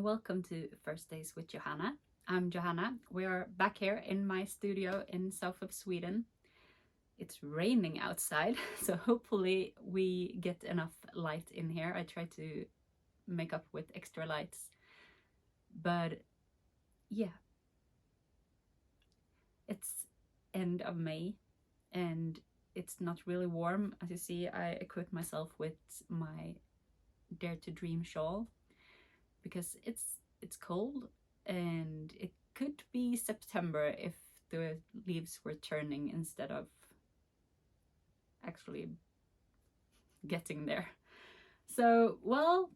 welcome to First Days with Johanna. I'm Johanna. We are back here in my studio in south of Sweden. It's raining outside, so hopefully we get enough light in here. I try to make up with extra lights, but yeah, it's end of May and it's not really warm. As you see, I equipped myself with my Dare to Dream shawl because it's cold and it could be September if the leaves were turning instead of actually getting there. So, well,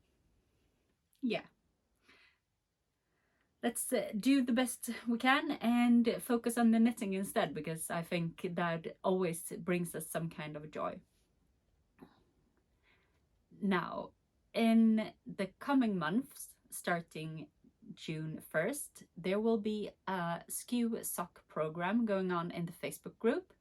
yeah. Let's do the best we can and focus on the knitting instead, because I think that always brings us some kind of joy. Now, in the coming months, starting June 1st, there will be a Skew sock program going on in the Facebook group.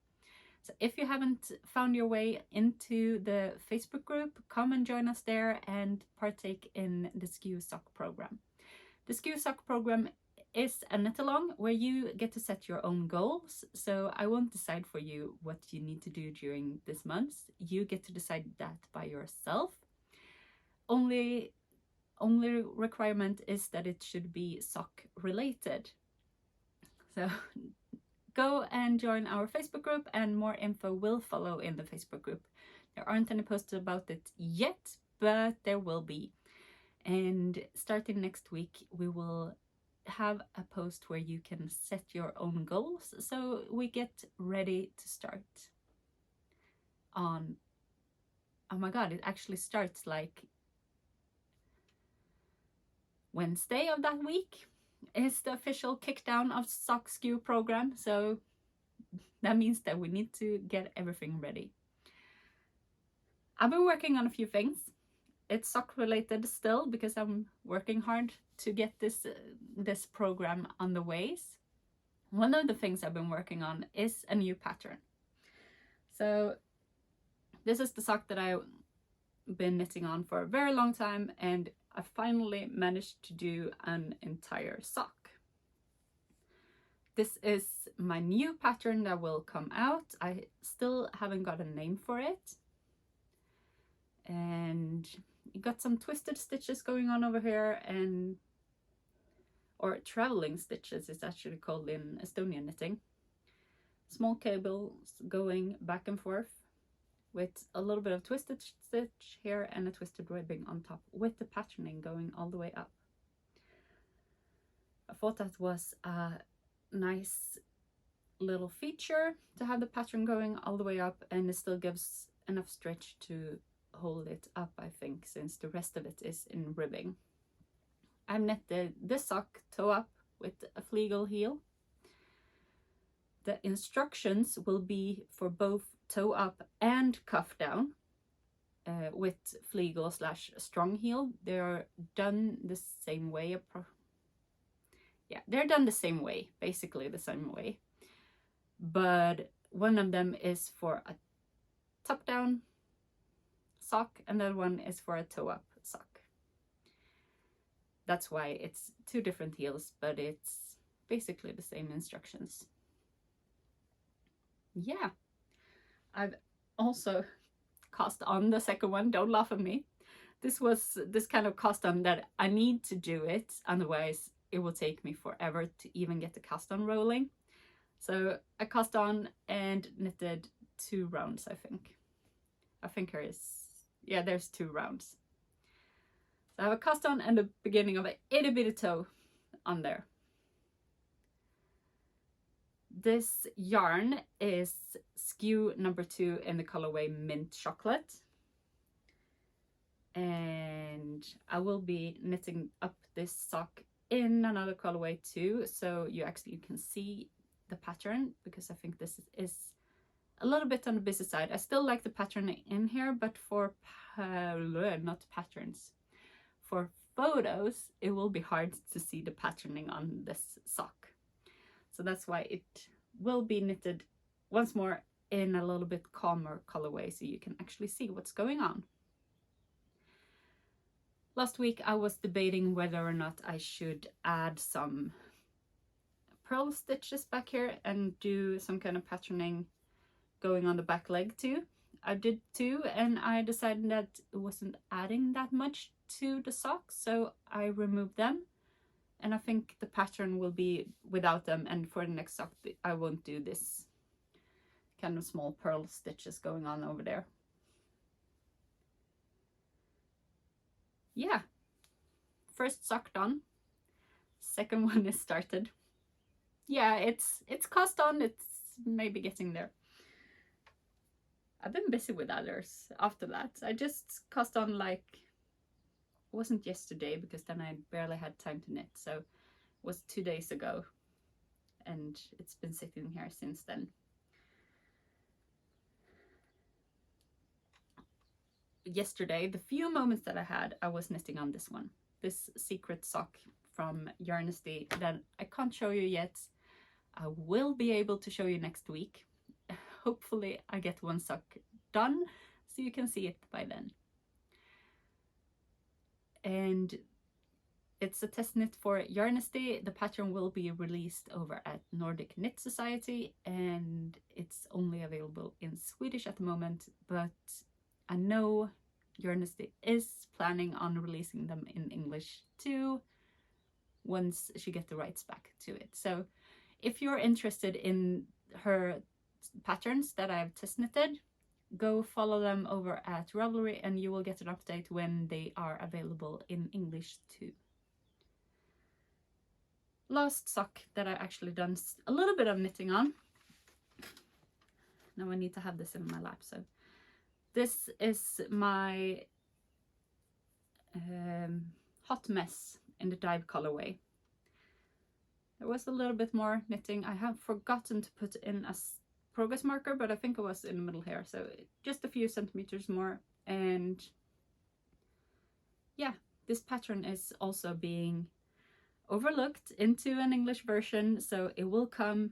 So if you haven't found your way into the Facebook group, come and join us there and partake in the Skew sock program. The Skew sock program is a knit-along where you get to set your own goals. So I won't decide for you what you need to do during this month. You get to decide that by yourself. Only requirement is that it should be sock related. So go and join our Facebook group and more info will follow in the Facebook group. There aren't any posts about it yet, but there will be. And starting next week, we will have a post where you can set your own goals. So we get ready to start on, oh my God, it actually starts like Wednesday of that week is the official kickdown of Sock Skew program. So that means that we need to get everything ready. I've been working on a few things. It's sock related still because I'm working hard to get this program on the ways. One of the things I've been working on is a new pattern. So this is the sock that I've been knitting on for a very long time, and I finally managed to do an entire sock. This is my new pattern that will come out. I still haven't got a name for it. And you got some twisted stitches going on over here, or traveling stitches it's actually called in Estonian knitting. Small cables going back and forth with a little bit of twisted stitch here and a twisted ribbing on top, with the patterning going all the way up. I thought that was a nice little feature to have the pattern going all the way up, and it still gives enough stretch to hold it up, I think, since the rest of it is in ribbing. I've knitted this sock toe up with a fleagle heel. The instructions will be for both toe up and cuff down with fleagle / strong heel. They're done the same way. They're done the same way, basically the same way. But one of them is for a top down sock and the other one is for a toe up sock. That's why it's two different heels, but it's basically the same instructions. Yeah, I've also cast on the second one. Don't laugh at me. This was this kind of cast on that I need to do it, otherwise it will take me forever to even get the cast on rolling. So I cast on and knitted 2 rounds, I think. I think there's 2 rounds. So I have a cast on and the beginning of an itty bitty toe on there. This yarn is Skew number 2 in the colorway Mint Chocolate. And I will be knitting up this sock in another colorway too, so you actually can see the pattern, because I think this is a little bit on the busy side. I still like the pattern in here, but for not patterns, for photos, it will be hard to see the patterning on this sock. So that's why it will be knitted once more in a little bit calmer colorway, so you can actually see what's going on. Last week I was debating whether or not I should add some pearl stitches back here and do some kind of patterning going on the back leg too. I did too, and I decided that it wasn't adding that much to the socks, so I removed them. And I think the pattern will be without them, and for the next sock I won't do this kind of small pearl stitches going on over there. Yeah, first sock done. Second one is started. Yeah, it's cast on, it's maybe getting there. I've been busy with others after that. I just cast on, like, it wasn't yesterday because then I barely had time to knit, so it was 2 days ago, and it's been sitting here since then. Yesterday, the few moments that I had, I was knitting on this one, this secret sock from Yarnesty that I can't show you yet. I will be able to show you next week. Hopefully I get one sock done so you can see it by then. And it's a test knit for Yarnesty. The pattern will be released over at Nordic Knit Society, and it's only available in Swedish at the moment, but I know Yarnesty is planning on releasing them in English too once she gets the rights back to it. So if you're interested in her patterns that I've test knitted, go follow them over at Ravelry and you will get an update when they are available in English too. Last sock that I actually done a little bit of knitting on. Now I need to have this in my lap. So this is my Hot Mess in the Dive colorway. There was a little bit more knitting. I have forgotten to put in a progress marker, but I think it was in the middle here, so just a few centimeters more. And yeah, this pattern is also being overlooked into an English version, so it will come,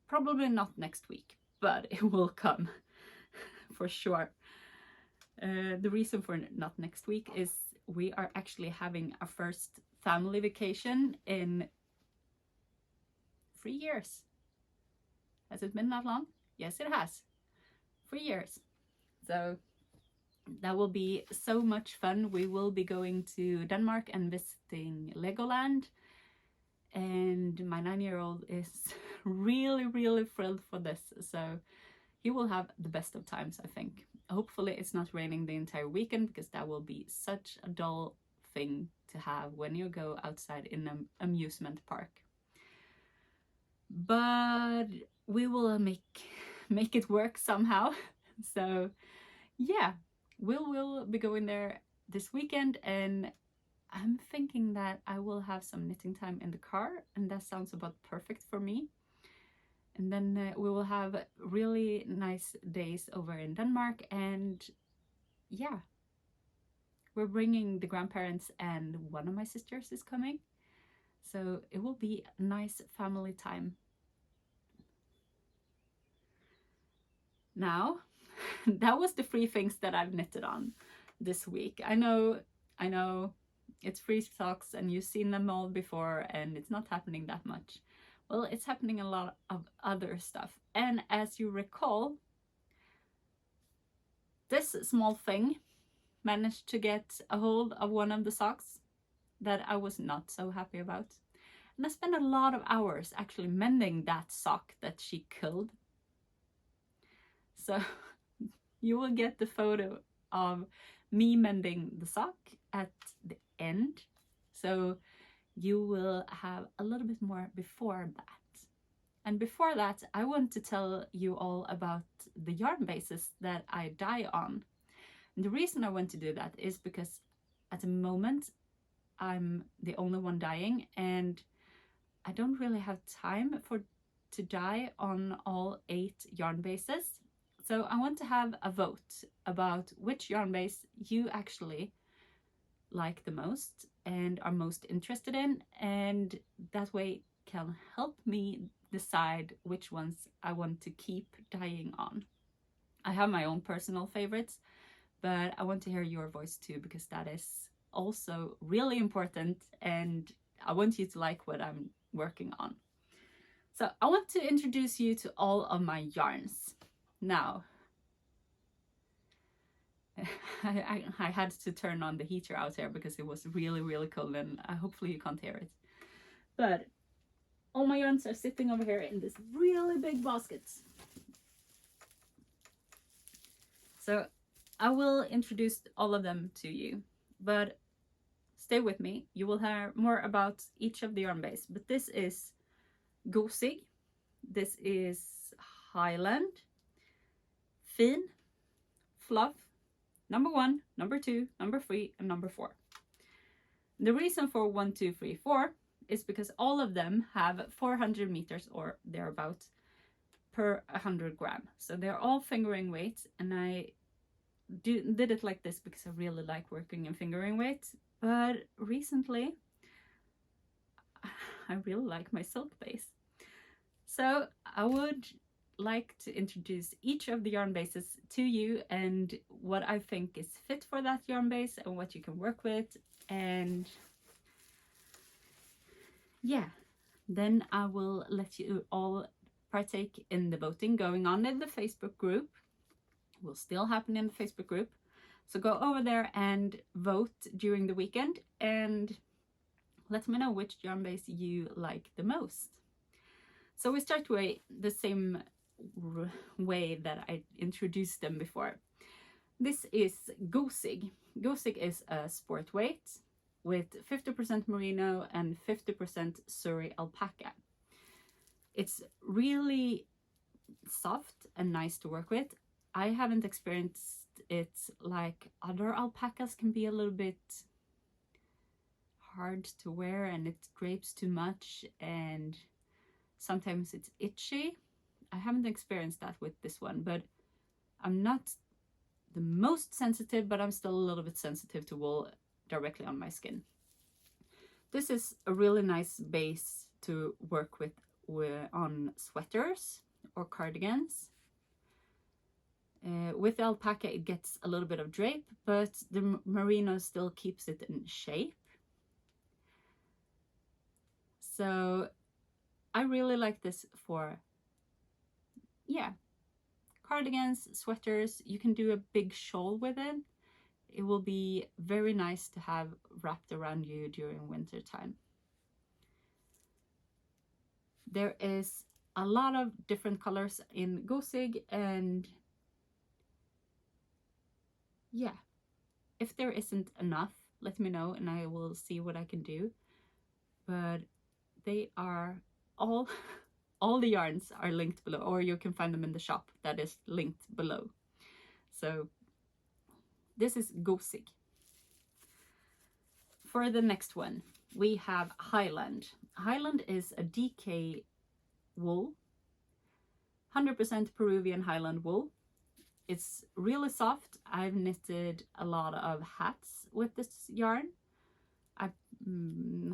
probably not next week, but it will come for sure. The reason for not next week is we are actually having our first family vacation in 3 years. Has it been that long? Yes, it has. 3 years. So that will be so much fun. We will be going to Denmark and visiting Legoland. And my 9-year-old is really, really thrilled for this. So he will have the best of times, I think. Hopefully it's not raining the entire weekend, because that will be such a dull thing to have when you go outside in an amusement park. But we will make it work somehow. So yeah, we'll be going there this weekend, and I'm thinking that I will have some knitting time in the car, and that sounds about perfect for me. And then we will have really nice days over in Denmark, and yeah, we're bringing the grandparents and one of my sisters is coming. So it will be a nice family time. Now, that was the 3 things that I've knitted on this week. I know, it's 3 socks and you've seen them all before and it's not happening that much. Well, it's happening a lot of other stuff. And as you recall, this small thing managed to get a hold of one of the socks that I was not so happy about. And I spent a lot of hours actually mending that sock that she killed. So you will get the photo of me mending the sock at the end. So you will have a little bit more before that. And before that, I want to tell you all about the yarn bases that I dye on. And the reason I want to do that is because at the moment I'm the only one dyeing, and I don't really have time to dye on all 8 yarn bases. So I want to have a vote about which yarn base you actually like the most and are most interested in, and that way can help me decide which ones I want to keep dyeing on. I have my own personal favorites, but I want to hear your voice too, because that is also really important, and I want you to like what I'm working on. So I want to introduce you to all of my yarns. Now, I had to turn on the heater out here because it was really, really cold, and hopefully you can't hear it. But all my yarns are sitting over here in this really big basket. So I will introduce all of them to you, but stay with me. You will hear more about each of the yarn base. But this is Gosig, this is Highland, Fin, Fluff, number 1, number 2, number 3, and number 4. The reason for 1, 2, 3, 4 is because all of them have 400 meters or thereabout per 100 gram. So they're all fingering weight, and I did it like this because I really like working in fingering weight. But recently, I really like my silk base. So I would like to introduce each of the yarn bases to you and what I think is fit for that yarn base and what you can work with. And yeah, then I will let you all partake in the voting going on in the Facebook group. It will still happen in the Facebook group. So go over there and vote during the weekend and let me know which yarn base you like the most. So we start with the same way that I introduced them before. This is Gosig. Gosig is a sport weight with 50% merino and 50% Surrey alpaca. It's really soft and nice to work with. I haven't experienced it like other alpacas can be a little bit hard to wear, and it drapes too much and sometimes it's itchy. I haven't experienced that with this one, but I'm not the most sensitive, but I'm still a little bit sensitive to wool directly on my skin. This is a really nice base to work with on sweaters or cardigans. With the alpaca it gets a little bit of drape, but the merino still keeps it in shape. So I really like this for, yeah, cardigans, sweaters. You can do a big shawl with it. It will be very nice to have wrapped around you during winter time. There is a lot of different colors in Gosig, and yeah, if there isn't enough, let me know and I will see what I can do. But they are all the yarns are linked below, or you can find them in the shop that is linked below. So this is Gosig. For the next one, we have Highland. Highland is a DK wool, 100% Peruvian Highland wool. It's really soft. I've knitted a lot of hats with this yarn. I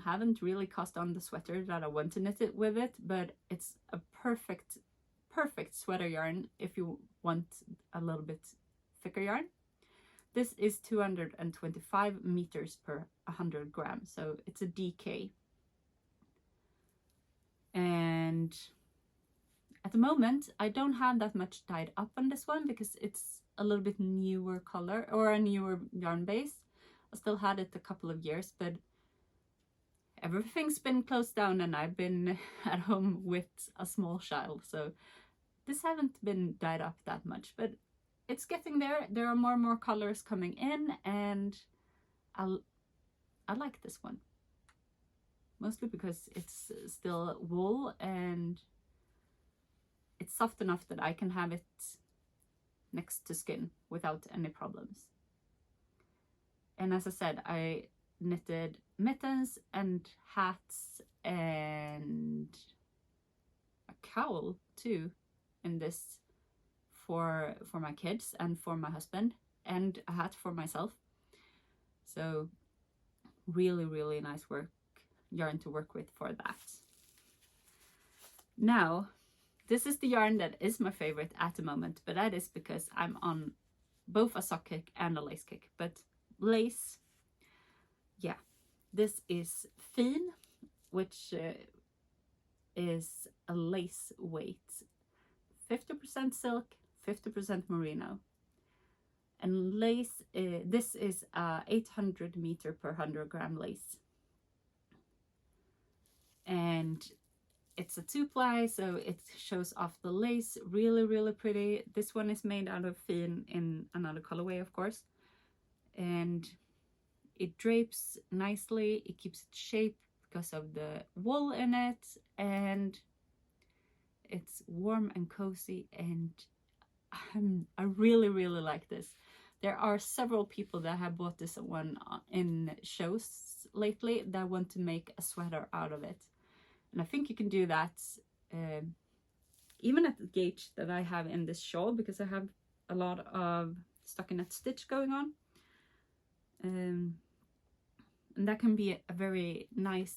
haven't really cast on the sweater that I want to knit it with it, but it's a perfect sweater yarn if you want a little bit thicker yarn. This is 225 meters per 100 grams, so it's a DK. And at the moment, I don't have that much dyed up on this one because it's a little bit newer color or a newer yarn base. I still had it a couple of years, but everything's been closed down and I've been at home with a small child, so this haven't been dyed up that much, but it's getting there. There are more and more colors coming in, and I like this one. Mostly because it's still wool and it's soft enough that I can have it next to skin without any problems. And as I said, I knitted mittens and hats and a cowl too in this for my kids and for my husband, and a hat for myself. So really nice yarn to work with for that. Now, this is the yarn that is my favorite at the moment, but that is because I'm on both a sock kick and a lace kick. But lace, yeah, this is Fin, which is a lace weight, 50% silk, 50% merino. And lace, this is 800 meter per 100 gram lace. And it's a 2-ply, so it shows off the lace. Really, really pretty. This one is made out of Fin in another colorway, of course. And it drapes nicely. It keeps its shape because of the wool in it. And it's warm and cozy. And I really, really like this. There are several people that have bought this one in shows lately that want to make a sweater out of it. And I think you can do that even at the gauge that I have in this shawl, because I have a lot of stockinette stitch going on. And that can be a very nice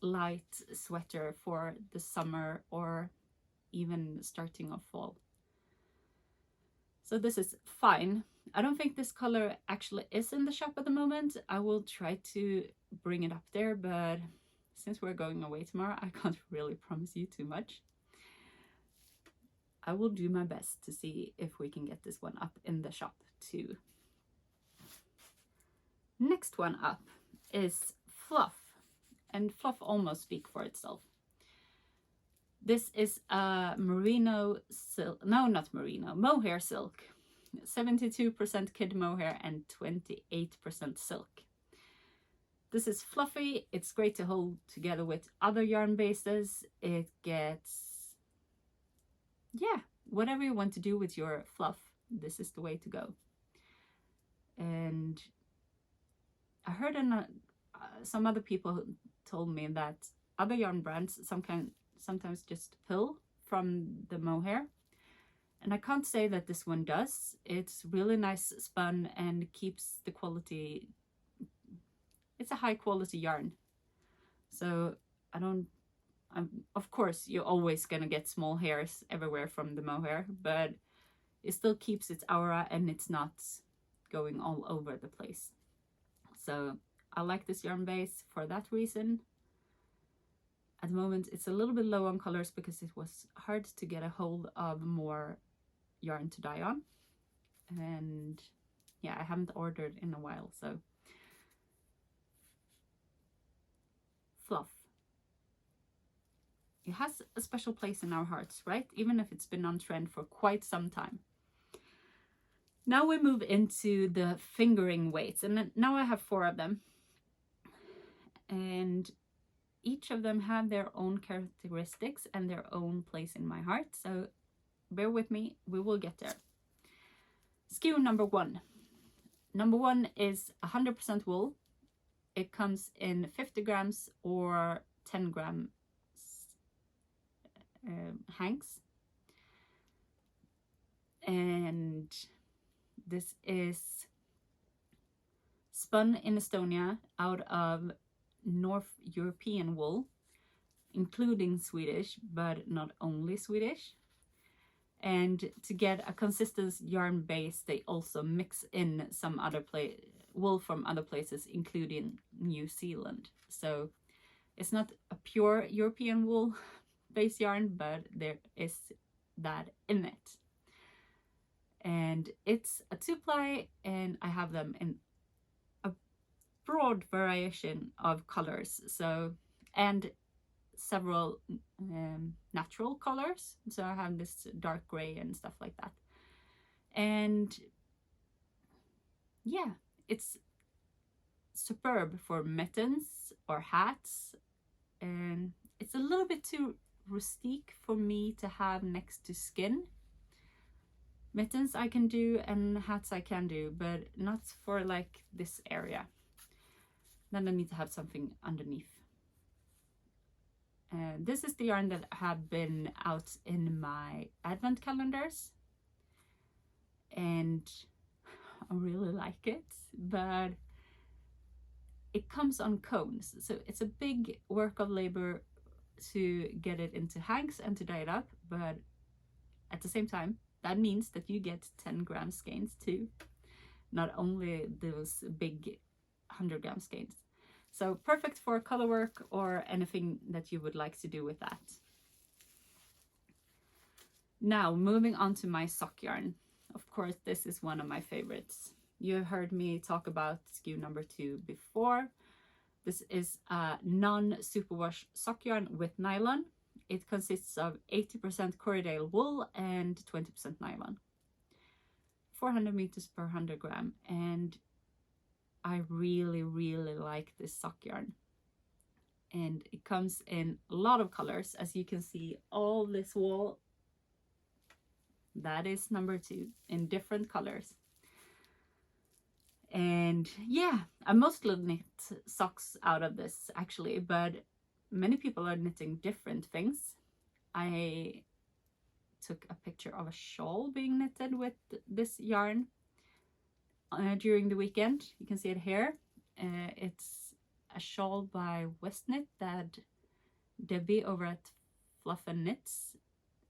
light sweater for the summer or even starting of fall. So this is fine. I don't think this color actually is in the shop at the moment. I will try to bring it up there, but since we're going away tomorrow, I can't really promise you too much. I will do my best to see if we can get this one up in the shop too. Next one up is Fluff, and Fluff almost speaks for itself. This is a merino silk, no, not merino, mohair silk. 72% kid mohair and 28% silk. This is fluffy. It's great to hold together with other yarn bases. It gets, yeah, whatever you want to do with your fluff, this is the way to go. And I heard some other people told me that other yarn brands sometimes just pull from the mohair. And I can't say that this one does. It's really nice spun and keeps the quality. It's a high quality yarn. So of course, you're always gonna get small hairs everywhere from the mohair, but it still keeps its aura and it's not going all over the place. So I like this yarn base for that reason. At the moment, it's a little bit low on colors because it was hard to get a hold of more yarn to dye on. And yeah, I haven't ordered in a while, so. Fluff. It has a special place in our hearts, right? Even if it's been on trend for quite some time. Now we move into the fingering weights, and now I have 4 of them. And each of them have their own characteristics and their own place in my heart, so bear with me, we will get there. SKU number 1. Number 1 is 100% wool. It comes in 50 grams or 10 grams hanks. And this is spun in Estonia out of North European wool, including Swedish, but not only Swedish. And to get a consistent yarn base, they also mix in some other wool from other places, including New Zealand. So it's not a pure European wool base yarn, but there is that in it. And it's a 2-ply, and I have them in a broad variation of colors. So, and several natural colors. So I have this dark gray and stuff like that. And yeah, it's superb for mittens or hats. And it's a little bit too rustique for me to have next to skin. Mittens I can do and hats I can do, but not for like this area. Then I need to have something underneath. This is the yarn that have been out in my advent calendars, and I really like it, but it comes on cones, so it's a big work of labor to get it into hanks and to dye it up, but at the same time that means that you get 10 gram skeins too, not only those big 100 gram skeins. So perfect for color work or anything that you would like to do with that. Now moving on to my sock yarn. Of course, this is one of my favorites. You have heard me talk about SKU number 2 before. This is a non-superwash sock yarn with nylon. It consists of 80% Corriedale wool and 20% nylon. 400 meters per 100 gram, and I really like this sock yarn. And it comes in a lot of colors. As you can see, all this wool, that is number 2 in different colors. And yeah, I mostly knit socks out of this actually, but many people are knitting different things. I took a picture of a shawl being knitted with this yarn during the weekend. You can see it here. It's a shawl by Westknit that Debbie over at Fluff and Knits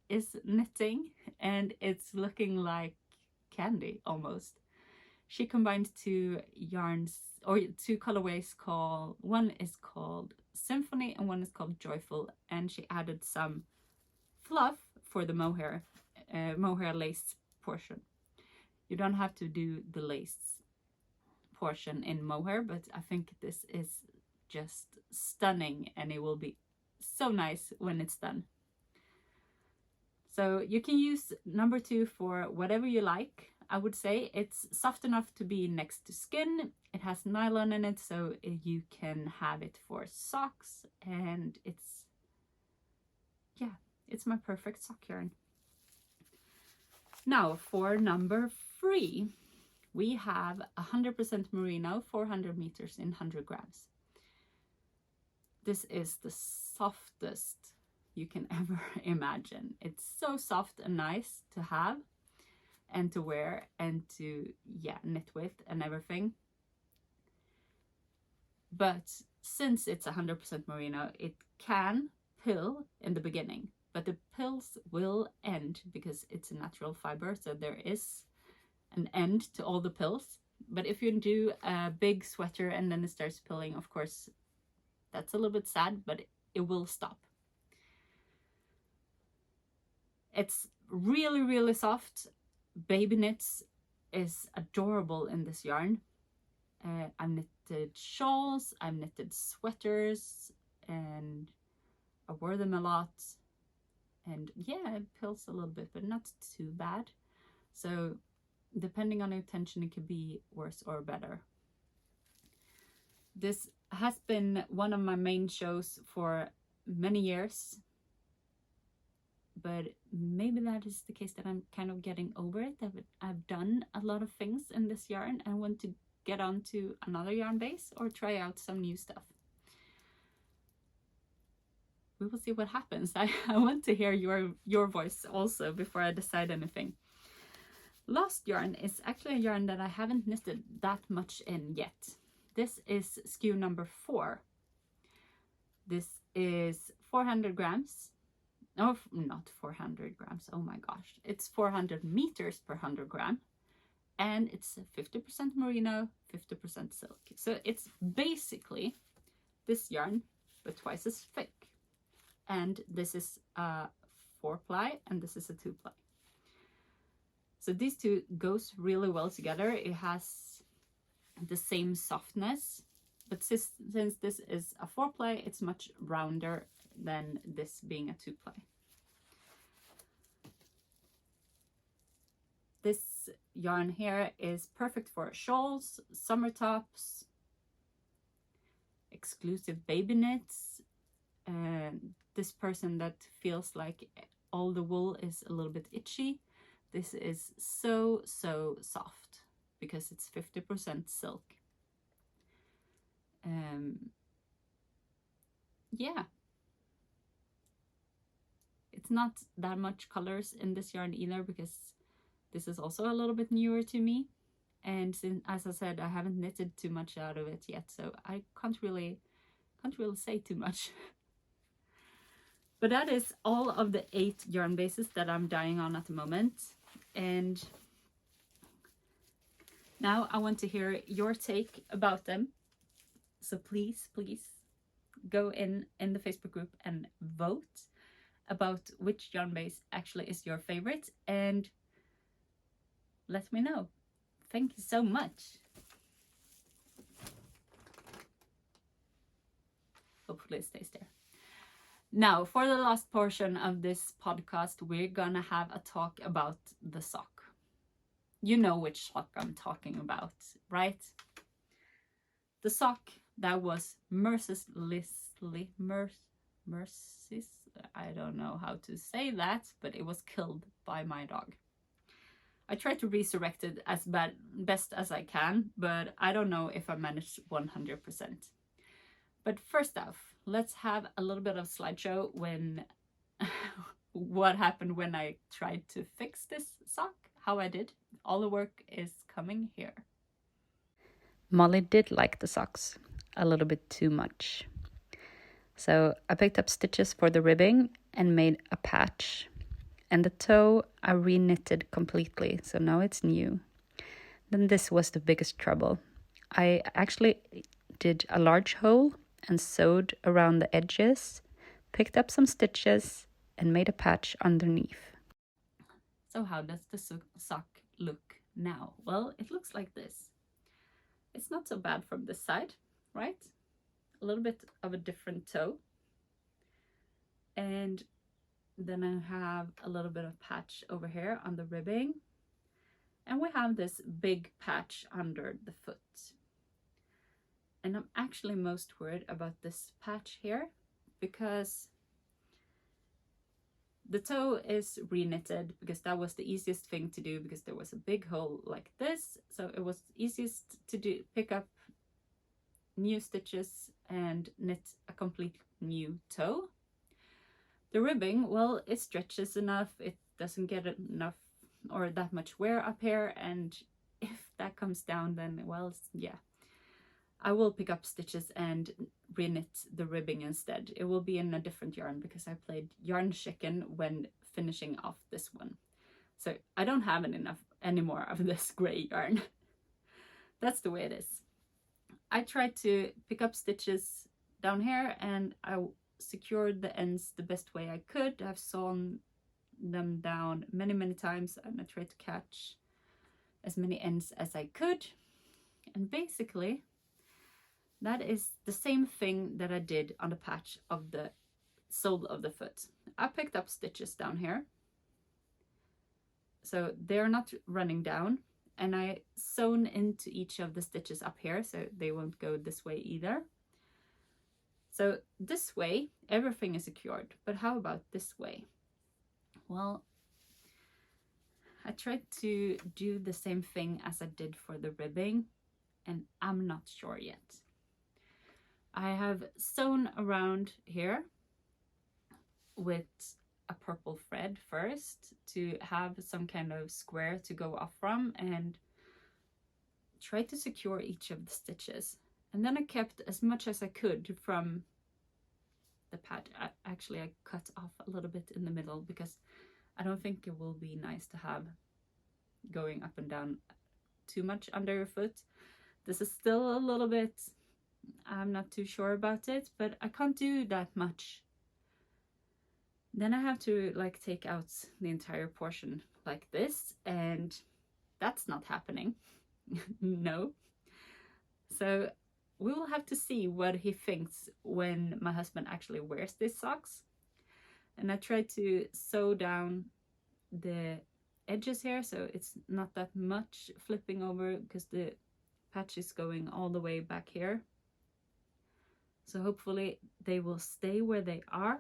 is knitting, and it's looking like candy almost. She combined 2 yarns, or 2 colorways, called, one is called Symphony and one is called Joyful, and she added some fluff for the mohair lace portion. You don't have to do the lace portion in mohair, but I think this is just stunning and it will be so nice when it's done. So you can use number 2 for whatever you like. I would say it's soft enough to be next to skin. It has nylon in it, so you can have it for socks, and it's my perfect sock yarn. Now for number 3, we have 100% merino, 400 meters in 100 grams. This is the softest you can ever imagine. It's so soft and nice to have and to wear and to knit with and everything. But since it's 100% merino, it can pill in the beginning, but the pills will end because it's a natural fiber, so there is an end to all the pills. But if you do a big sweater and then it starts pilling, of course that's a little bit sad, but it will stop. It's really soft. Baby knits is adorable in this yarn. I've knitted shawls, I've knitted sweaters, and I wear them a lot. And yeah, it pills a little bit, but not too bad. So depending on your tension, it could be worse or better. This has been one of my main shows for many years, but maybe that is the case that I'm kind of getting over it. I've done a lot of things in this yarn and want to get on to another yarn base or try out some new stuff. We will see what happens. I want to hear your voice also before I decide anything. Last yarn is actually a yarn that I haven't knitted that much in yet. This is SKU number 4. This is 400 grams. No, not 400 grams. Oh my gosh. It's 400 meters per 100 gram. And it's 50% merino, 50% silk. So it's basically this yarn, but twice as thick. And this is a 4-ply and this is a 2-ply. So these two goes really well together. It has the same softness, but since this is a 4-ply, it's much rounder than this being a 2-ply. This yarn here is perfect for shawls, summer tops, exclusive baby knits, and this person that feels like all the wool is a little bit itchy. This is so soft because it's 50% silk. Yeah, it's not that much colors in this yarn either because this is also a little bit newer to me, and since, as I said, I haven't knitted too much out of it yet, so I can't really say too much. But that is all of the 8 yarn bases that I'm dyeing on at the moment. And now I want to hear your take about them. So please, please go in the Facebook group and vote about which yarn base actually is your favorite, and let me know. Thank you so much. Hopefully it stays there. Now, for the last portion of this podcast, we're gonna have a talk about the sock. You know which sock I'm talking about, right? The sock that was I don't know how to say that, but it was killed by my dog. I tried to resurrect it as best as I can, but I don't know if I managed 100%. But first off, let's have a little bit of slideshow when what happened when I tried to fix this sock, how I did. All the work is coming here. Molly did like the socks a little bit too much. So I picked up stitches for the ribbing and made a patch. And the toe I re-knitted completely, so now it's new. Then this was the biggest trouble. I actually did a large hole and sewed around the edges, picked up some stitches, and made a patch underneath. So how does the sock look now? Well, it looks like this. It's not so bad from this side, right? A little bit of a different toe. And then I have a little bit of patch over here on the ribbing. And we have this big patch under the foot. And I'm actually most worried about this patch here because the toe is re-knitted because that was the easiest thing to do because there was a big hole like this. So it was easiest to do, pick up new stitches and knit a complete new toe. The ribbing, well, it stretches enough. It doesn't get enough or that much wear up here. And if that comes down, then, well, yeah. I will pick up stitches and re-knit the ribbing instead. It will be in a different yarn because I played yarn chicken when finishing off this one. So I don't have enough anymore of this gray yarn. That's the way it is. I tried to pick up stitches down here and I secured the ends the best way I could. I've sewn them down many times and I tried to catch as many ends as I could. And basically, that is the same thing that I did on the patch of the sole of the foot. I picked up stitches down here. So they're not running down. And I sewn into each of the stitches up here so they won't go this way either. So this way, everything is secured. But how about this way? Well, I tried to do the same thing as I did for the ribbing, and I'm not sure yet. I have sewn around here with a purple thread first to have some kind of square to go off from and try to secure each of the stitches. And then I kept as much as I could from the patch. Actually, I cut off a little bit in the middle because I don't think it will be nice to have going up and down too much under your foot. This is still a little bit, I'm not too sure about it, but I can't do that much. Then I have to like take out the entire portion like this, and that's not happening. No. So we will have to see what he thinks when my husband actually wears these socks. And I tried to sew down the edges here so it's not that much flipping over because the patch is going all the way back here. So hopefully they will stay where they are.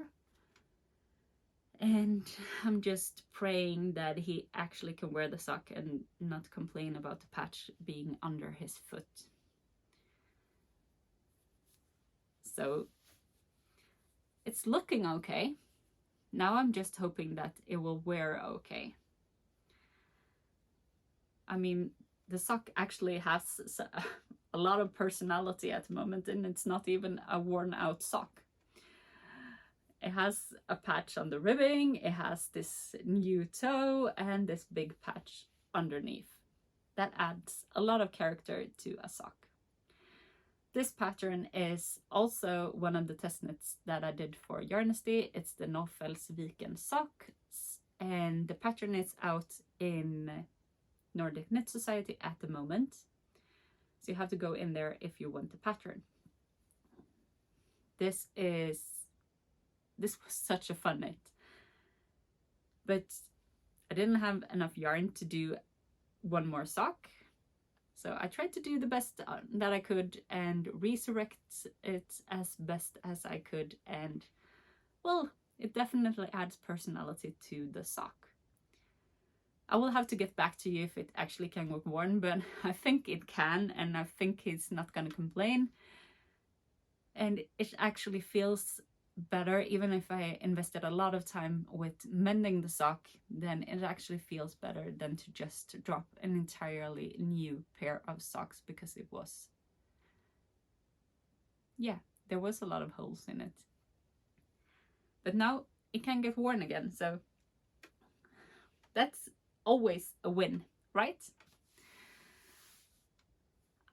And I'm just praying that he actually can wear the sock and not complain about the patch being under his foot. So it's looking okay. Now I'm just hoping that it will wear okay. I mean, the sock actually has a lot of personality at the moment, and it's not even a worn out sock. It has a patch on the ribbing, it has this new toe, and this big patch underneath. That adds a lot of character to a sock. This pattern is also one of the test knits that I did for Yarnesty. It's the Norfel Silken sock, and the pattern is out in Nordic Knit Society at the moment. So you have to go in there if you want the pattern. This was such a fun knit, but I didn't have enough yarn to do one more sock. So I tried to do the best that I could and resurrect it as best as I could, and well, it definitely adds personality to the sock. I will have to get back to you if it actually can look worn, but I think it can, and I think he's not gonna complain. And it actually feels better, even if I invested a lot of time with mending the sock, then it actually feels better than to just drop an entirely new pair of socks, because it was, yeah, there was a lot of holes in it. But now it can get worn again, so that's always a win, right?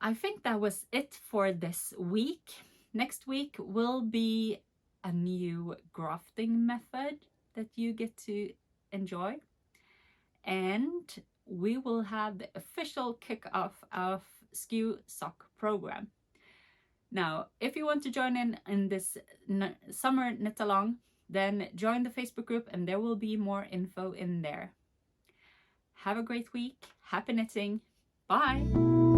I think that was it for this week. Next week will be a new grafting method that you get to enjoy, and we will have the official kickoff of SKU sock program. Now, if you want to join in this summer knit along, then join the Facebook group and there will be more info in there. Have a great week. Happy knitting. Bye.